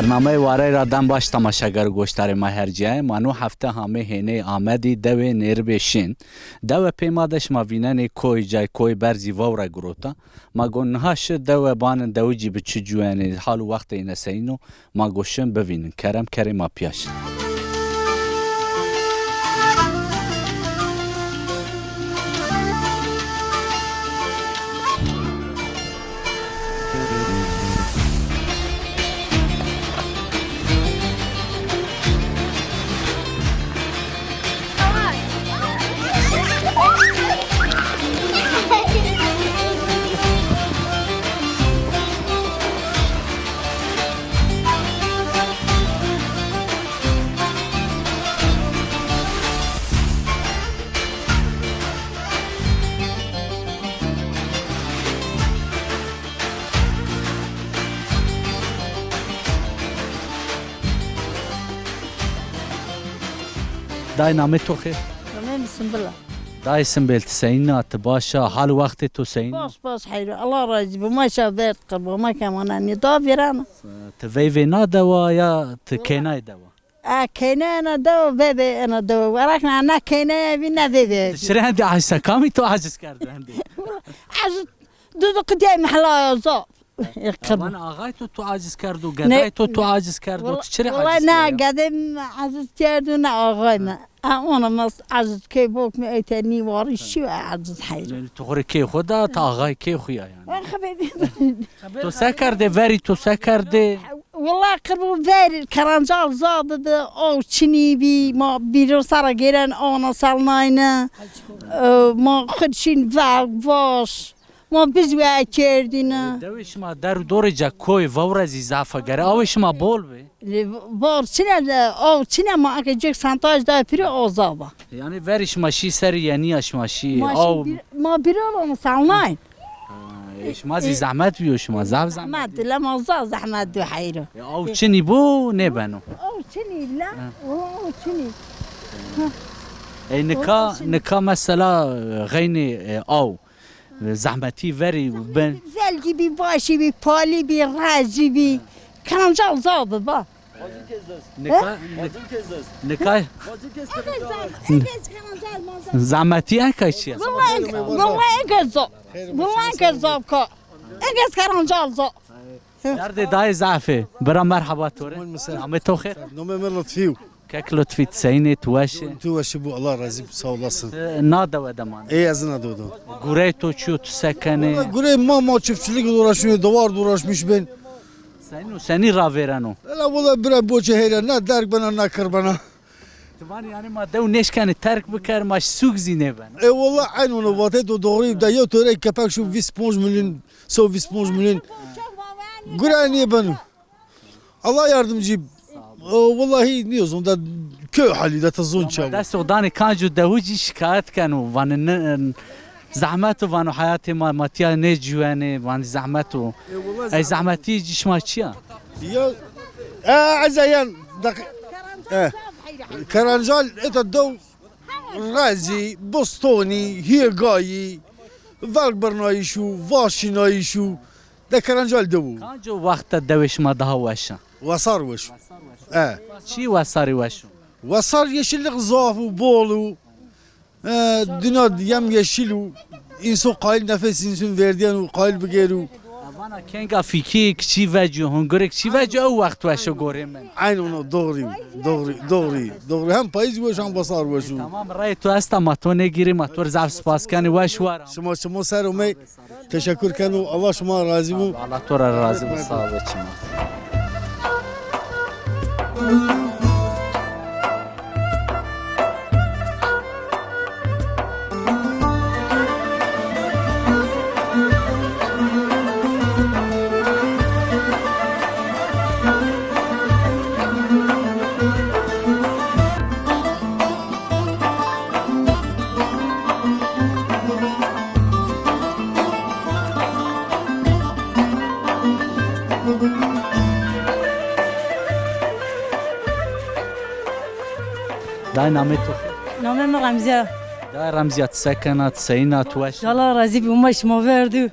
برنامه واره را دم باش تماشاگر گوشتار مهرجیه منو هفته همه هنه آمدی دوی نیر بشین دو پیمادش ما وینن کوی جای کوی برزی وورا گروتا ما گونهاش دو بان دو جی بچه جوانه حال وقت این سینو ما گوشن ببینن کرم کریم ما پیاش دای نامه تو خیر؟ نامه سنبله دای سنبل تسعینات باشا حال وقت تو سین باش حیرو الله راضی به ما شاید قربو ما کمان ندا بیران توی وینا دوا یا تکنای دوا کنه انا دو بده انا دو ورک نه کنه بی نه بده چرا هندی عجز کامی تو عجز کرده هندی عجز دو قدام محلا زاف من آقای تو عاجز کرد و گدای تو عاجز کرد و چرا عاجز والله نه قدم عجز کرد و نه آقای من انا مس عجز کی بوک می ایتنی واری شو عجز حیر یعنی تو خوری کی خدا تا آقای کی خویا یعنی خبیبی تو سکرده وری تو سکرده والله قربو وری کرانجال زاد او چنی بی ما بیرو سر گیرن آنا سالناینه ما خودشین واش ما بزوی کردینه دویش ما در دور جا کوی وورزی زعفه گره آوش ما بول بی بار چنه ما اگه جک سانتاج دا پیرو آزابا یعنی وریش ماشی سری یعنی اش ماشی ما بیرو آنا سالناین ایش ما زی زحمت بیوش ما زحمت لما زحمت دو حیرو او چنی بو نبنو او چنی لا او چنی ای نکا مثلا غینی او زحمتی وری بن زلگی بی باشی بی پالی بی رازی بی کرانجال زاده با نکای زحمتی اکای چیه والله اینکه زاب که اینکه کرانجال زاب درد دای ضعفه برا مرحبا توره نامه تو خیر نامه من لطفیو کک لطفی تسینی توشه بو الله راضی سağ olasın نادو دمان az nadodu گوره تو چیو تو سکنه gure ma çiftçilikle uğraşmıyor duvar uğraşmış ben seni را verano la valla bre boçe hele ne derk bana ne kır bana Tvan yani ma dev neşkani terk bikar maş suk zine ben valla aynı onu vatet o doğru da ya töre köpek şu 20 milyon so 20 milyon gure niye benim Allah yardımcı vallahi niye onda köy hali de tazun çav دست ودانی کانجو دهوجی شکایت کنو وان زحمت وان حیات ما ماتیا نه جوانه وان زحمت و ای زحمتی جشما چیا ya عزيان كرنجال اتا دو رازي بوستوني هيغاي والبرنايشو واشينايشو ده كرنجال دو کانجو وقت دوش ما daha واشا وصار وش چی وساری وشو وصار yeşillik zafı bolu Dünya yem yeşil u insan kayıl nefes insan verdiyen u kayıl begeru. Avana kenga fiki kçi veci hungurek kçi veci o vakt veşo gorem men. Aynı onu doğru. Hem payız var hem basar var şu. Tamam ray tu asta matone giri mator zav spaskani veş var. Şuma ser umey teşekkür kenu Allah şuma razı bu. Allah tora razı bu sağ ol çima. Dai namet to. نامم رمزیه Dai ramziyat sakanat sayinat veş. یالا راضی بی ماش ما وردو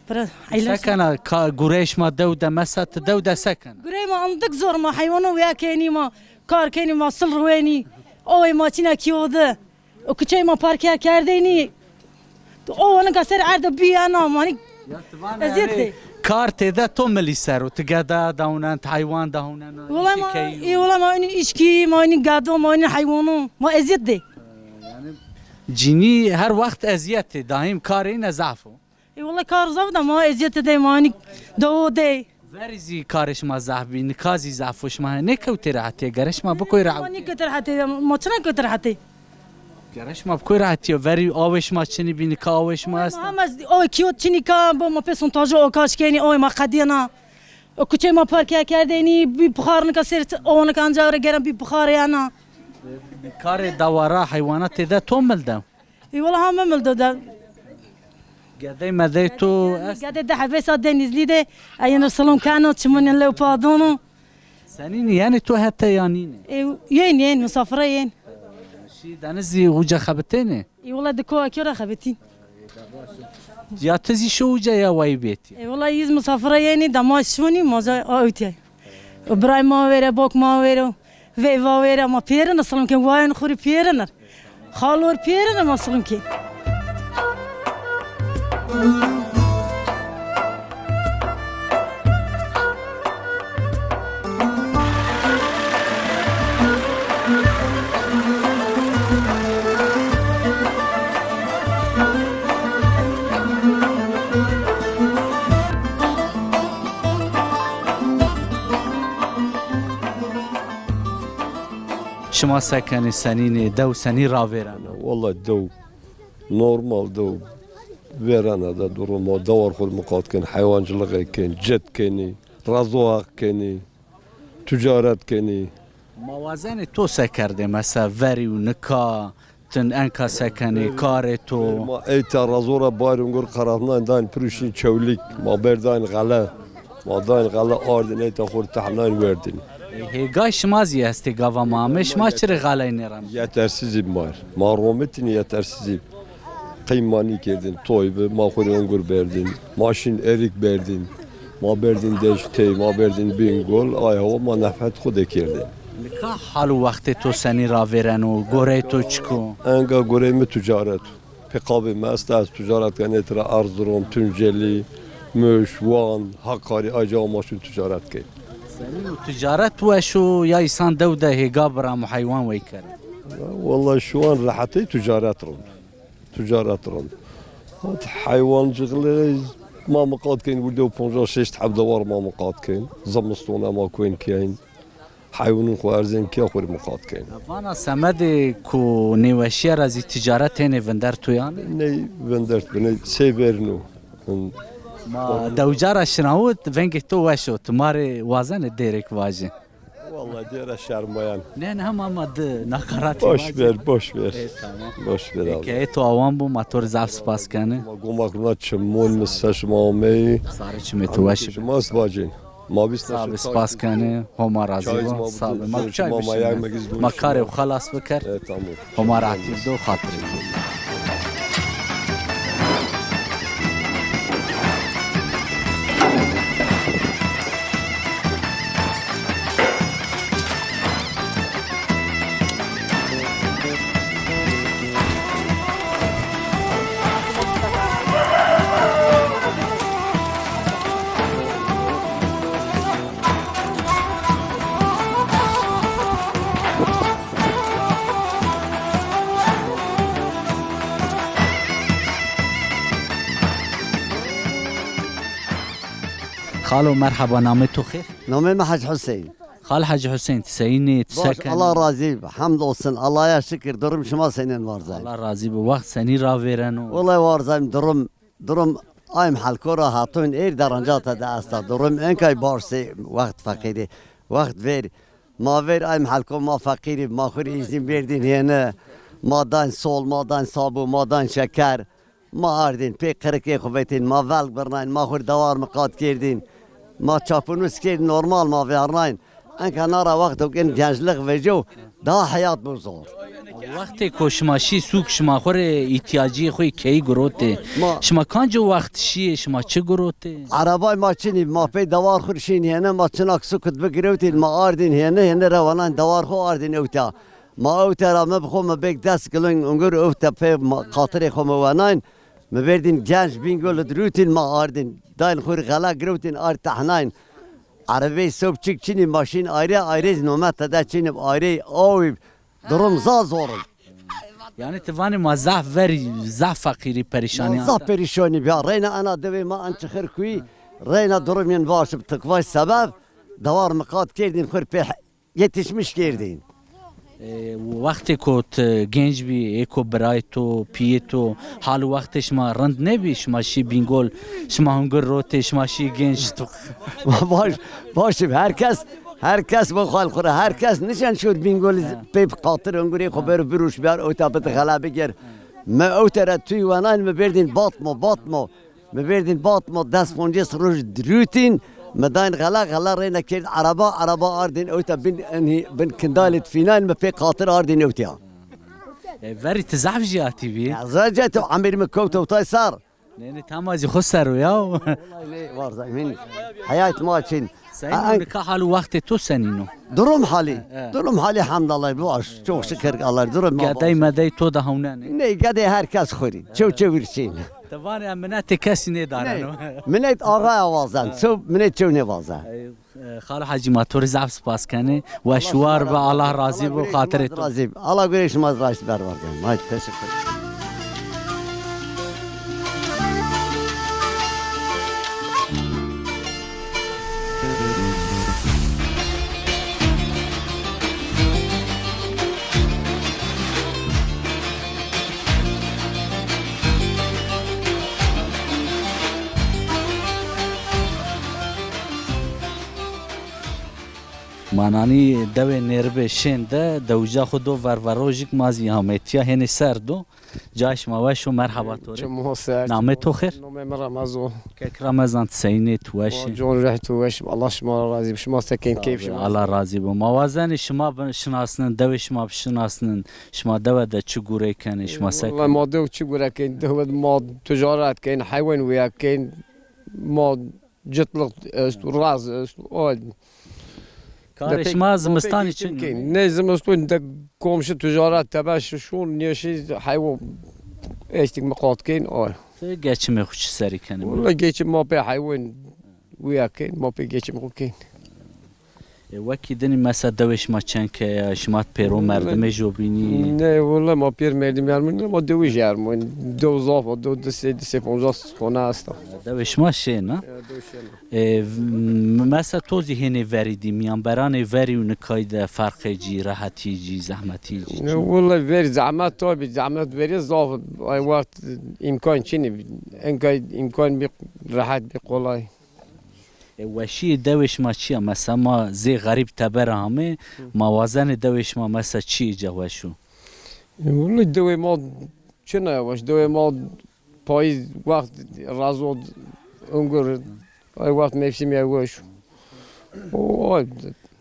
برا عیلاش Sakana ka gureş ma devde mesat devde sakana. گره ما اندک زور ما حیوانو ویا کنی ما کار کنی ما سل روینی اوی ما چینا کیوده و کچه ما پارکر کردینی او انا کسر ارد بی انا مانی ازیده Kar tede to miliseru tigada daunant hayvan dahunan. والله ما ای والله ما اینی اشکی ما اینی گادو ما اینی حیوانو ما ازیده Cini her vakt eziyeti daim karine zafo. ای والله کار زبده ما ازیده دی ما اینی دو دی Verizi karışma zahbi nikazi zafoş ma ne kevti rahatiye garaş ma bukoy ما rahat. نی کتر حتی ما چنا کتر حتی Garaş ma bukoy rahatiye veri aveş ma çini bi nika aveş ma است. هم از اوی کیوت چینی کام با ما پسونتاژ او کاش کنی اوی ما قدینا او کوچه ما پارک کردنی بی بخار نکسر اون کانجا رو گرم بی بخار یانا Kar davara hayvanat tede to mildem. ای والله هم ممل داد Gede mede to est. قاعد ده حبس دنیزلی ده این رسولم کانو چمن لو پادونو Senin yani to hatta yanine. ین مسافره ین Şi denizi uca xabtene. ای والله دکو اکیرا خبتین Ya tezi şu uca ya vay beti. ای والله یز مسافره ین دماش شونی مازا اوتی ابراهیم ما وره باک ما وره وی وا وره ما پیرن رسولم که واین خوری پیرن خالور پیرن ما رسولم که Şuma sakani senini dev seni raveran. والله دو نورمال دو ويرانا دا دورما دور خود مقاد كان حيوانجلق كان جد كاني رزواق كاني تجارت كاني Mavazeni to sekerde mesela veri u nika tın enka sekani kare to. ما ايتا رزورا بايرون غور قرارنا داين بروشين تشوليك ما برداين غلا ما داين غلا اردن ايتا خور تحناين وردن Hega şmazi esti gava mameş maçırı galayneram. yetersizim var marumetin yetersizim kıymani kerdin toybe ma khorion gur berdin maşin erik berdin ma berdin deştey ma berdin bingol ay hava ma nefet xude kerdin Nika halu vakti to seni raveran u gore to çku. enga goremi ticaret pekabi mest az ticaret kan etra Erzurum Tunceli Möş Van Hakkari aca maşin ticaret ke Senin u ticaret ve şu ya insan devde hega bra mu hayvan ve kere. والله şu an rahatı ticaret rın hayvancılığı ما مقاد كاين ولدو بونجا شيش تحب دوار ما مقاد كاين زمستونا ما كوين كاين حيوان خوارزين كي اخر مقاد كاين Vana semedi ku neveşiye razi ticaret hene vender to yani. ني فندرت بني سيفرنو Ma devcara şinavut venge to ve şu tumare vazane derek vajin. والله دير الشرميان Ne hem ama de nakarat. boş ver boş ver Tamam. boş ver abi Ke to avan bu motor zaf spaskane. ما قومك ناتشمون مساش مامي Sarı çimetu vaşı. ما سباجين ما بيس Sabe spaskane homa razı Çay bu. mı Sabe bu? ma çay Mama yaymak izliyor. Makare u khalas bekar. tamam Homa rahativ do khatri. خالو مرحبا نامه تو خیر نامه حج حسین خال حاج حسین سینی باش تسکن الله راضی حمد olsun Allah'a şükür durum şuma senin varzayım الله راضی به وقت سنی را ویرن vallahi varzayım durum ayım halkora hatun deranjata da asta durum enkay barsi vakt fakiri vakt ver ma ver ayım halko ma fakiri ma khur izin verdin yine madan sol madan sabu madan şeker ma ardin pek kırık kuvvetin ma vel bernayn ma khur davar mıkat girdin ma çapınız girdin normal ma vernayn انکه نارا وقت و کن gençlik ve جو daha hayat bu zor. وقت کو شما شی سوق شما خور احتیاجی خوی کی گروته شما کانجو وقت شی شما چه گروته Arabay maçını ma pe davar khurşin yene maçınak sukut begrevtin ma ardin yene ravanan davar khu ardin öta. Ma öta ra me bxo me bek das gelen ungur öta pe qatire khu me vanan me verdin genç bingol drutin ma ardin dain khur gala grevtin art tahnain. Arabayı sopçuk çini maşin ayrı nomet da çini ayrı oy durum zor. یعنی توانی ما ضعف وری ضعف فقیری پریشانی Zah perişani bir reyna ana devi ma ançıkhır kuy reyna durum yan başıp tıkvaş sebep davar mıkat girdin khur pe yetişmiş girdin. وقت کو گنج بی اکو برای تو پیه تو حال وقت شما رند نبی شما شی بینگول شما هنگر روته شما شی گنج تو Başım herkes bu halkura herkes nişan şud bingol pe qatır unguri khaber biruş bir öte bit galabe ger me ötere tüy vanan me verdin batma me verdin batma das fonjes ruj rutin مدان غلا رينا كيد عربا اردن اوتا بن كندالت فينال ما في قاطر اردن اوتيا وری تزعف جاتی بی زاجت عمير مكوت وطاي صار نه تمازی خسر و یا والله ليه وارزا من حياه ماشين سعی که حال وقت تو سنینو دروم حالي حمد الله باش çok şükür Allah durum گدای مدای تو ده هونه ne gade herkes khori çevirsin توانی امنیت کسی ندارن منت آقا آوازن سو منت چو نوازن خال حاجی ماتور زعف سپاس کنه و شوار به الله راضی به خاطر تو راضی الله گوره شما راضی برواردن ما تشکر مانانی دوی نربه شنده دوجا خودو ورژیک مازی همتیا هنی سردو جاش مواشو مرحبا توره نامه تو خیر نامه رمضان که رمضان تسینی توشه جون رحت وش الله شما راضی شما سکین کیف شما الله راضی به موازن شما بشناسن دوی شما بشناسن شما دو ده چه گوره کنه شما سک والله ما دو چه گوره کن دو ما تجارت کن حیوان ویا کن ما جتلق است راز است کارش ما زمستان için ne زمستان da komşu ticaret tabaş şu neşi hayvan estik maqat kın o geçme خوش سری کنه والله geçim ma pe hayvan ویا کن ما pe geçim kın وکی دنی مثلا دوش ما چند که شما پیرو مردم جوبینی نه والله ما پیر مردم یارمون ما دوش یارمون دو زاف دو سه پونزاس خونه است دوش ما شه نه مثلا توضیح هنی وریدی میان بران وری و نکاید فرق جی راحتی جی زحمتی جی نه والله وری زحمت تو بی زحمت وری زاف ای وقت امکان چینی امکان بی راحت بی قلای وشی دوش ما چیه مثلا ما زی غریب تبر همه موازن دوش ما مثلا چی جوشو والله دوی ما چه نه واش دوی ما پاییز وقت رازو اونگر ای وقت مفسمی واش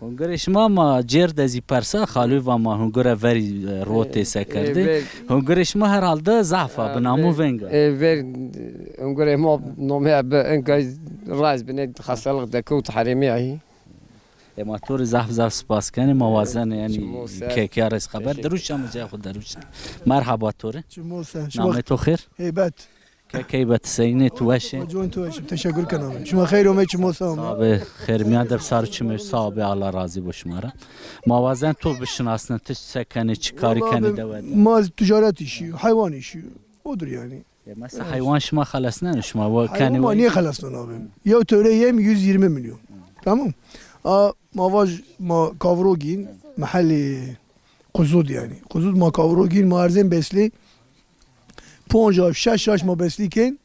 هنگرش ما جر دزی پرسا خالو و ما هنگر وری روته سکرده هنگرش ما هر حالده ضعفه بنامو ونگا ور اونگر ما نامه به انگای راز بنید خاصلق دکوت حرمی ای اما طور ضعف سپاس کنه موازن یعنی که از خبر دروش هم جای خود دروش مرحبا توره نامه تو خیر هیبت کی بت سینه توشه جون توش تشکر کنم شما خیر و میچ موسم صاحب خیر میاد در سر چمش صاحب الله راضی باش ماره موازن تو بشناسن تو سکنه چیکاری کنه دود ما تجارت işi hayvan işi odur yani Mesela hayvan şma halasına şma o Hayvan kani ma niye halasın abi? Ya töreyem 120 milyon. Tamam. Mavaj ma kavrogin mahalli kuzud yani. Kuzud ma kavrogin ma arzen besli. Ponja şaş ma besliken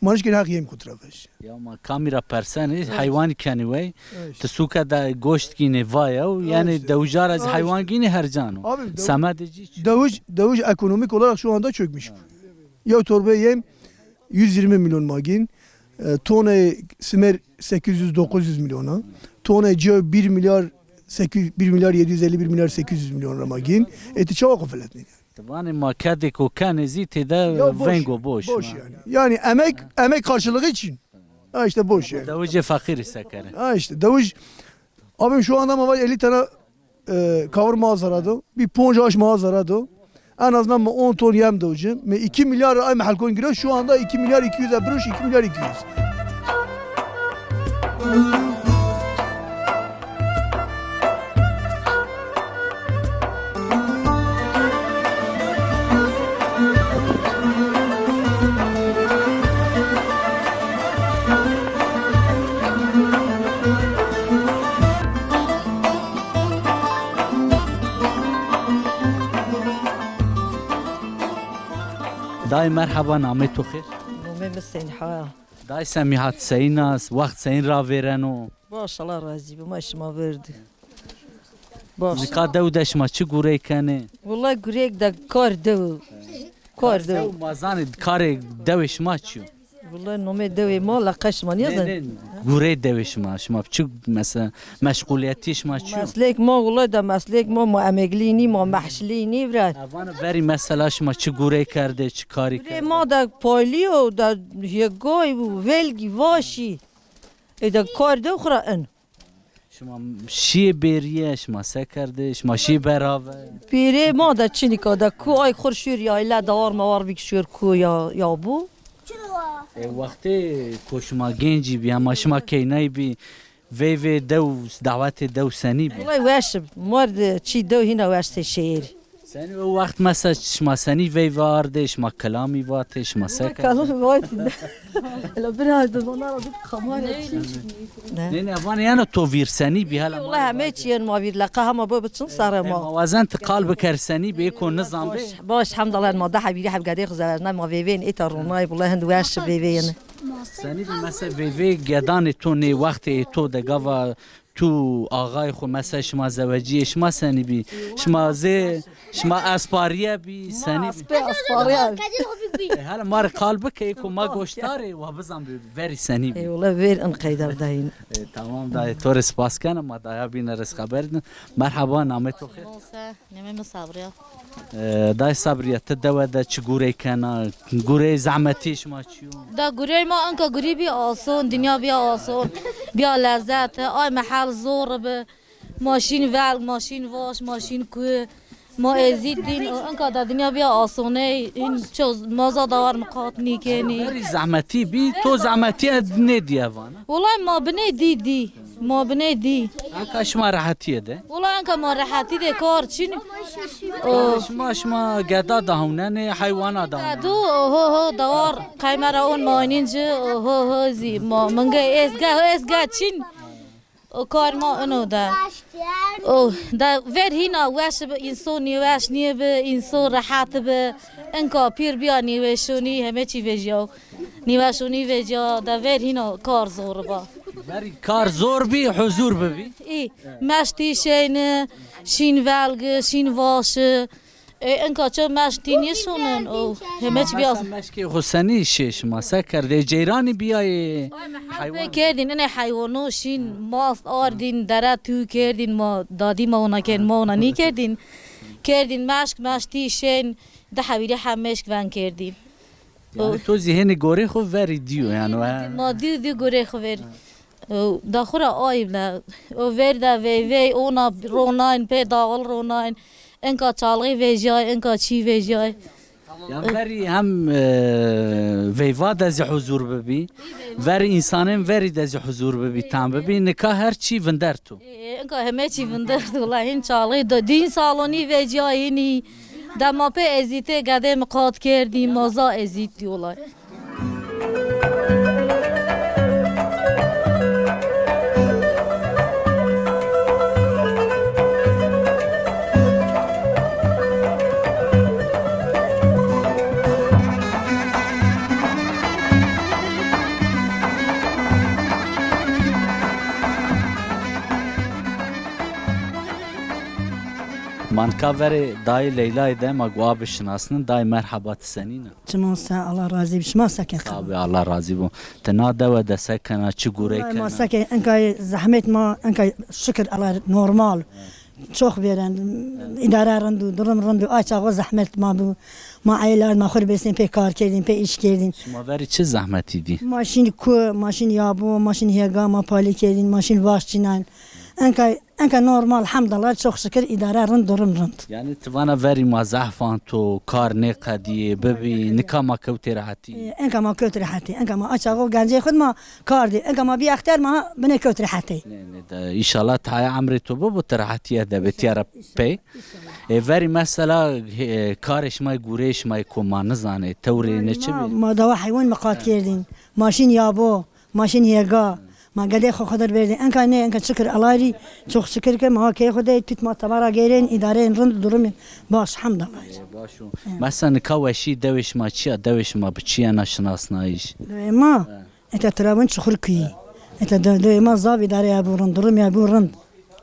manışken hak yem kutravaş. Ya ma kamera perseni hayvan kani ve tsuka da goşt gine vaya yani devjar az hayvan gine her canı. Abi Samedeci Davuş ekonomik olarak şu anda çökmüş. Ya torba yem 120 milyon magin. Tone simer 800-900 milyona. Tone cev 1 milyar 750 1 milyar 800 milyon magin. Eti çava kofeletni. Tabii ma kade ko kani zite da vengo boş. Boş yani. Yani emek karşılığı için. Ha işte boş yani. Davuje fakir sekere. Ha işte Davuş abim şu anda ama 50 tane kavurma hazırladı. Bir ponca aşma hazırladı. En azından 10 ton yem Davuş'um. 2 milyar ay halkon giriyor. Şu anda 2 milyar 200 ebruş 2 milyar 200. Dayı merhaba namet xir. نومي مسين حا Dayı semihat seynas vakt seyin ra vereno. باش الله راضي بماش ما برد باش Zika devdeş ma çi gure kane. والله قريك دا كار دو كار دو Mazani kare deviş ma çi. والله نومي دوي ما لقش ما يزن Gure deviş ma şma çi mesela meşguliyetiş ma çi. مسلك ما والله دا مسلك ما امقليني ما محشليني براد Avan veri mesela şma çi gure kerde çi kari بري kerde. ما دا بايليو دا يقاي وفيلقي واشي اذا كار دو خرا ان Şma şi beriye şma sekerde şma şi berave. بيري ما دا تشينيكا دا كو اي خرشير يا الا دار موار بيك شير كو يا بو Vakti koşma genci bi ama şma keynay bi ve daveti dev seni bi. والله واشب مرد تشي دو هنا واش شير Seni o vakt mesela şma seni ve vardı şma kelami vardı şma sekerde. كانوا وايد لا براد انا رضيت خمار Ne van yani to vir seni bi hala. والله ما تشين ما بير لقاها ما بو بتصن صار ما Mavazan tıkal bikar seni bi ko nizam bi. باش الحمد لله الموضوع حبيبي حب قاعد ياخذ زمان ما في بين ايتر وناي والله هند واش بيبين Seni bi mesela ve gedan to ne vakti to da gava tu ağay xo mesela şma zeveci şma seni bi şma ze şma aspariye bi seni bi. اصفاريا Hala mar kalbi ki ko ma goştare ve bizam bi veri seni bi. اي والله فير انقيدر داين Tamam dayı tor spas kan ama dayı bineriz haberdin. Merhaba namet o xir. نمي مصابريا Dayı sabriyete devede çi gure kana gure zahmeti şma çiyo. دا غوري ما انكا غوري بي آسون دنيا بي آسون بيا لذت آي محل زور به ماشین ول ماشین واش ماشین کو ما ازید دین انکا دا دنیا بیا آسونه این چوز مازا دار مقاط نیکنی Veri zahmeti bi to zahmeti ne diye vana. والله ما بني دي ما بني دي Anka şma rahatiye de. والله انكا ما راحتي دي كار چين شما گدا دهونه حیوانات دهونه. دو هو دوار قیمره اون ماینینجا هو زی ما منگه اسگا چین کار ما اونو دا دا ور هینا واش به انسانی واش نیه به انسان راحت به انکا پیر بیا نیوشونی همه چی وجیو نیوشونی وجیا دا ور هینا کار زور با Veri kar zor bi huzur bi. ای مشتی شین ولگ شین واشه انکا چه مشتی نیشونن او همه چی بیا Meşki Hüseni şiş masa kerde ceyrani biyayı. حیوان کردین این حیوانو شین ماست آردین دره تو کردین ما دادی ما اونا کردین ما اونا نی کردین مشتی شین ده حویری هم مشک ون کردین Yani to zihni gore xo veri diyor yani. ما دی گره خویر داخورا آیبلا او ور دا وی اونا روناین پی داغل روناین انکا چالغی ویجای انکا چی ویجای Yani veri hem veyva da huzur bi. Veri insanın veri de huzur bi tam bi. Nikah her çi vender tu. انکا همه چی وندرد والله این چالغی دین سالونی ویجای اینی Da ma pe ezite gade mqat kerdî maza ezît diyorlar. من کاوری دای لیلای ده ما گواه بشناسن دای مرحبا تسنینه چما سا الله راضی بشما سکن خب الله راضی بو تنا دو د سکنه چی ګورې ما کنه سکن انکای زحمت ما انکای شکر الله نورمال çok veren idare randu durum randu açağı zahmet ma bu ma aileler ma khur besin pe kar kedin pe iş kedin شما veri چه زحمتی دی ماشین کو ماشین یابو ماشین هیگا ما پالی کردین ماشین واش چینن انکا نورمال الحمدلله çok şükür idare rand durum rand یعنی توانا veri ما زحفان تو کار نه قدی ببی نکاما کوتی راحتی انکا ما kötü rahatı enka ma açağı gence خود ما kar di enka ma bir aktar ma bine kötü rahatı ایشالله تای عمری تو بو تراحتیه ده بتیاره پی veri mesela کارش ما گوریش ما کما نزانه توری نه چه بی ما دوا hayvan مقات کردین ماشین یابو ماشین هیگا ما قد خدر بردین انکا شکر الله çok şükür ki ma ki خود تut ما تبارا گیرین اداره رند durum baş hamdallah باشو مثلا نکاوشی دوش ما چیا دوش ما بچیا نشناسنایش ما انت ترابن شخور کی انت ما زاب اداره ابورن durum ya burun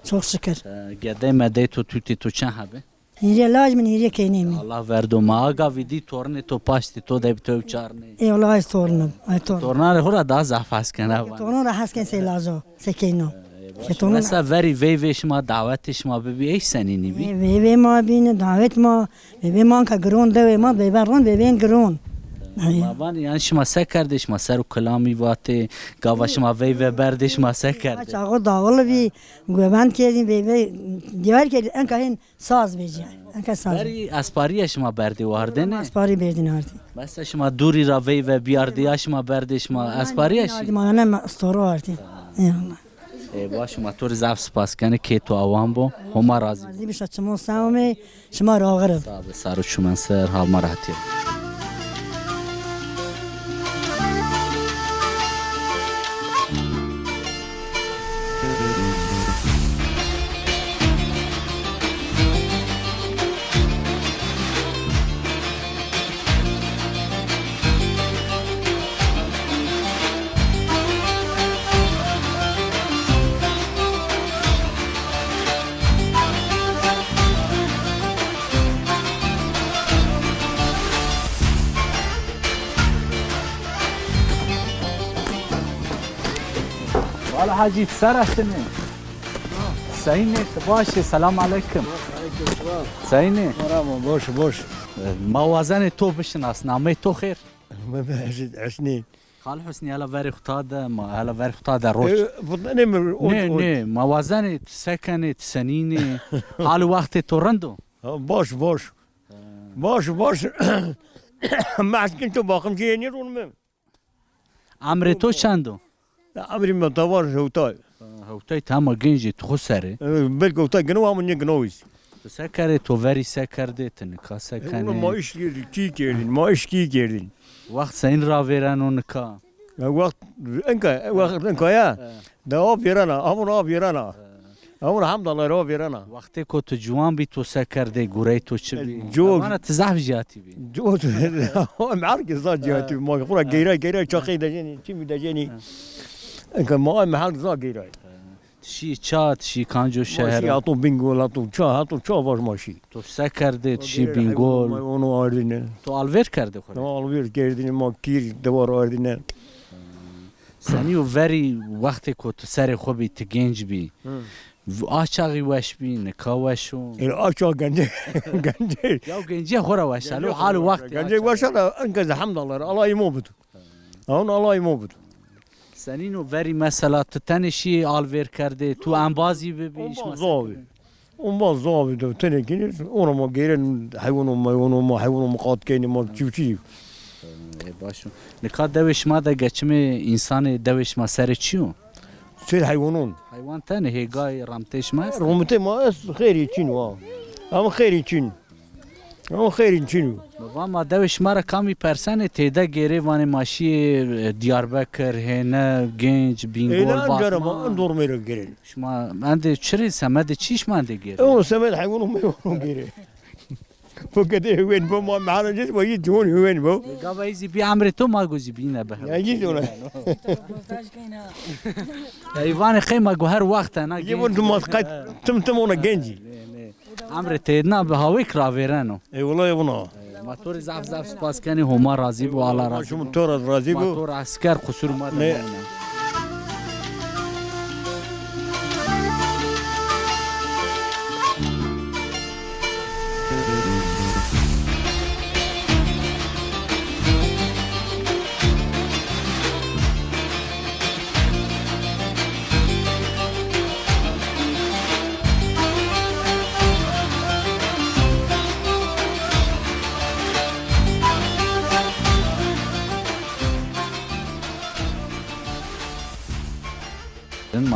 çok şükür گده مده تو توتی تو چه هبه Hiriye lazım hiriye keynemi. Allah verdi ma aga vidi torne to pasti to da bito çarne. Allah ay torunum. Ay torun. Tornare hora da zafas kana. Torun rahat ken se lazo. Se keyno. Mesela veri veş ma davet ma bebi eş senini bi. Ve ma bin davet ma ve ma ka gron de ma ve ron ve ben gron. Ma van yani şma sekerdiş ma seru kelami vate gavaş ma ve berdiş ma sekerdi. Açağı dağılı bir güven kedin ve diğer kedin enka hin saz beci. Enka saz. Veri aspariye şma berdi vardı ne? Aspari berdin ardı. Mesela şma duri ra ve biyardiya şma berdiş ma aspariye şi. Ardı ma ne storu ardı. Eyvallah. باش ما تو زاف سپاس کنه که تو اوام بو هما راضی راضی بشه شما سامه شما راغره سارو شمن سر حال مرحتی والا حاجی سر استنه سعینه باشه سلام علیکم سعینه باش موازن تو بشناس نامه تو خیر حسنی خال حسنی هلا وری خطاده ما هلا وری خطاده روش نه موازن سکنه سنینه حال وقت تو رندو باش ما كنت باقم جيني رونم عمر تو چندو عمري ما طوار هوتاي هوتاي تاما گنجی تو سره بلك هوتاي جنوا من جنويس سکره تو وری سکرده تنکا سکنه ما ايش كي كيردين ما ايش كي كيردين وقت سین را ویرن و نکا وقت انك يا ده اوبيرانا اوبيرانا اول الحمد لله اوبيرانا وقتی که تو جوان بی تو سکرده گوری تو چه بی جو انا تزعف جاتی بی جو معرك زاد جاتي ما قرا جيرا شاقي دجاني تيمي دجاني انك ما محل زاد جيرا شی چات شی کانجو شهر شهر يعطوا بنقول يعطوا چا باش ماشي تو سکرده شی بینگول اونو آردینه تو آلور کرده خود آلویر کردین ما کیر دوار آردینه سنی و وری وقتی که تو سر خوبی تو گنج بی آچاقی وش بی نکا وشو آچا گنجه یا گنجی خورا وشالو حال وقت گنجه وشالا انقذ الحمد لله الله يموت اون الله يموت سنینو وری مثلا تو تنشی آلور کرده تو انبازی ببیش اون باز زاوی دو تنه کنی اونو ما گیرن حیوانو مقاد کنی ما چی باشو نکا دوش ما دا گچمه انسان دوش ما سر چیو؟ سر حیوانون حیوان تنه هیگای رمتش ما است؟ رمته ما است خیری چین اما خیری چین او خیرین چینو و ما دوش مرا کامی پرسنه تیده گیره وانی ماشی دیاربکر هنه گنج بینگول اینا جرم باسمان اندور میره گیرین شما منده چری سمد چیش منده گیره اون سمت حیوانو میرون گیره فقط هوین با ما معنا جس با یه جون هوین با گاوا ایزی بی عمر تو ما گوزی بینه به یعنی دونه ایوان خیمه گو هر وقت نه یه بون تو مسقط تمونا گنجی عمر تیدنا به هاوی کراویرنو ای والله یه بونا موتور زعف زعف سپاس کنی هما راضی بو آلا راضی شو موتور راضی بو موتور عسکر قصور ما نه.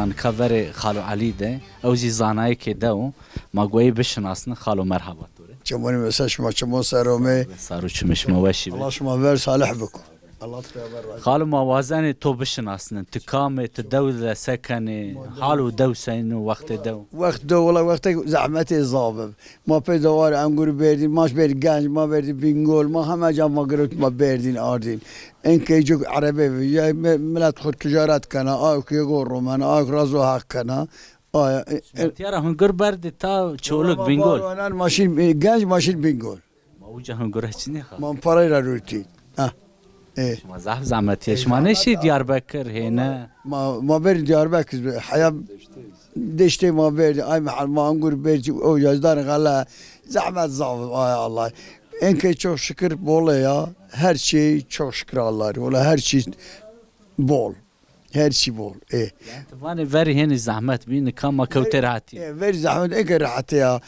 من کاور خالو علی ده او زی زانایی که دو ما گویی بشناسن خالو مرحبا توره چمونی مثل شما چمون سرومه سارو چمش موشی الله شما ور صالح بکن الله تبارك خالو موازنه تو بشناسن تکامه تدول سکنه حالو دو سینو وقت دو وقت دو والله وقت زحمت ضابب ما پیداوار انگور بردیم ماش برد گنج ما بردی بینگول ما همه جا ما گروت ما بردین آردین این که جو عربی یا ملت خود تجارت کنه آی که گور رومن آی رازو حق کنه آی تیارا هنگر برد تا چولک بینگول ماشین گنج ماشین بینگول ما اوجا هنگر هچی نخواه ما پرای را روتی شما زحف زحمتی شما نشی دیار بکر هینه ما برد دیاربکر حیا دشته ما برد آی محل ما انگور برد او یازدار غلا زحمت ضابب آی الله این که çok şükür bol ya her şey çok şükür Allah'a ola her şey bol her şey bol وانی وری هنی زحمت بین کام کوتر هاتی ver zahmet eğer rahat ya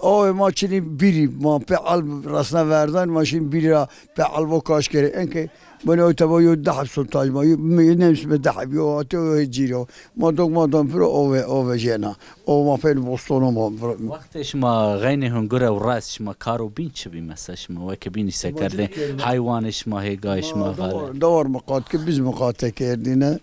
o maçını biri ma pe al rasna verden maşin biri pe al bu kaç kere en ki bunu otoboyu daha sultan ma yenems be daha bir o to giro ma dom pro o jena o ma pe bostonu ma وقت شما غین هنگر و راست شما کارو بین چه بی مثلا شما وکی بینی سکرده حیوان شما هیگاه شما غاله دور مقات که biz مقاته کردینه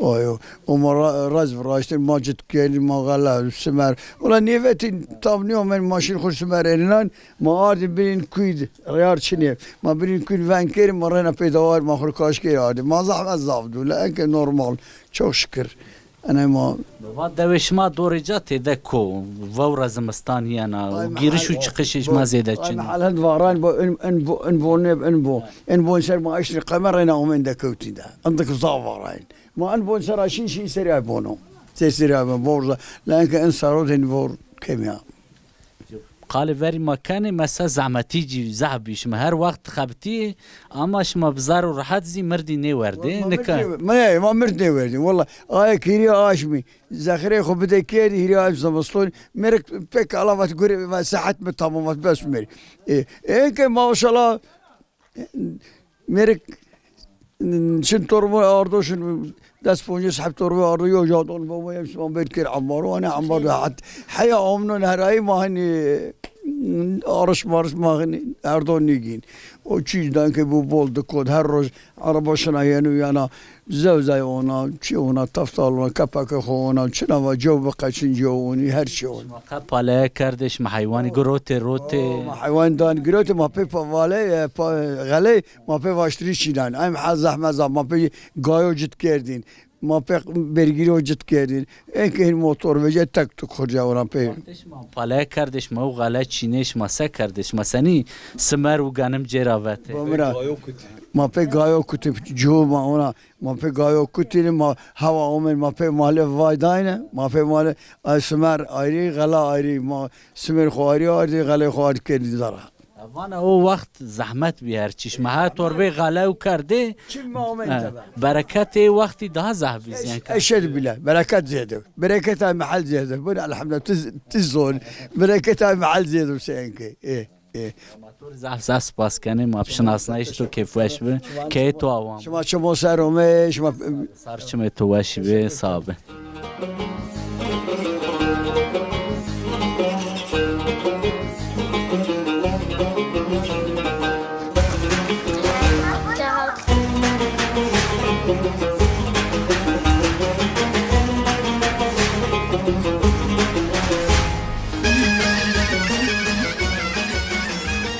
آیو اما راز فراشتن ماجد کردیم ما غلا سمر ولی نیوتی تابنیو من ماشین خود سمر اینان ما آردیم برین کوید ریار چنیه ما برین کوید ون کردیم ما رینا پیداوار ما خور کاش کرد آردیم ما زحمت زابدو لانکه نورمال çok şükür انا ما و دوش ما دورجا تیده کو و رزمستان یانا گیرش و چقشش ما زیده چنی محل هند واران بو انبو سر ما اشتري قمر انا ومن دا كوتي دا عندك زافارين ما انبو سر شي سريع بونو سريع بورزا لانك ان صاروا بور كيمياء قال وری مکان مسا زحمتی جی زعبیش ما هر وقت خبتی اما شما بزار و راحت زی مردی نیورده نکن ما مرد نیوردی والله آیا کیری آشمی زخیره خو بده کردی هیری آش زمستون مرک پک علامت گوری و صحت می تمامت بس مری این که ماشاءالله مرک شن ترمو آردوشن دست پونجی سحب ترمو آردو یو جادون با ما یمشون بید کر عمارو انا عمارو حد حیا آمنون هرایی ما هنی آرش مارش ما هنی اردون نیگین o çizden ki bu bol dikkat her roz arabasına yeni yana zevzay ona çi ona taftalına kapak ona çına ve cevap kaçın cevuni her şey ona. Kapale kardeş ma hayvani grote rote. Ma hayvandan grote ma pe pavale gale ma pe vaştri çilan. Ay ma zahmet ma pe gayo cit kerdin. ما pe bergiri ocit kerdin. En motor ve tek tuk hoca ona pe. Pale kardeş ma gale çineş ma se kardeş ma seni smer u ganım ceravete. ما pe gayo kutup cuma ona ma pe gayo kutin ma hava omen ma pe male vaydayne ma pe male asmer ayrı gala ayrı ma smer khari ayrı gala khari kerdin zara. وانا او وقت زحمت بیار چیش ما توربه غلاو کرده برکت وقتی ده زحبی زیان کرد اشهد بالله بركات زياده بركات محل زياده بنا الحمد لله تزول بركات محل زياده وسينكي ايه ماتور زحف سپاس کنه ما بشناسنایش تو کیفوش به که تو آوام شما سرومه شما سرچمه تو وشی به صابه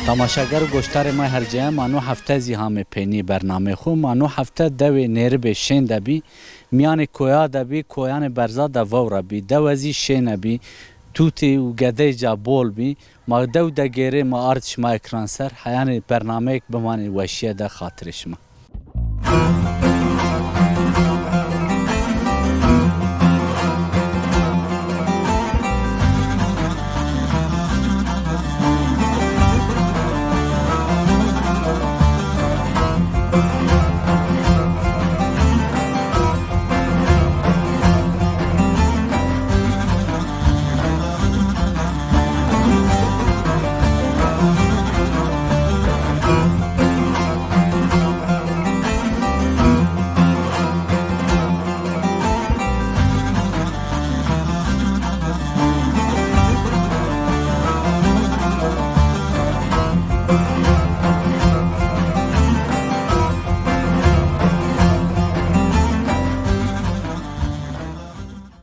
تماشاگر گوشتار ما هرجه مانو هفته زی همه پینی برنامه خو مانو هفته دوی نرب شین دبی میان کویا دبی کویان برزا دو بی دو زی شین بی توتی و گده جا بول بی ما دو دگیره ما ارتش ما اکران سر حیان برنامه بمانی وشیه ده خاطرش ما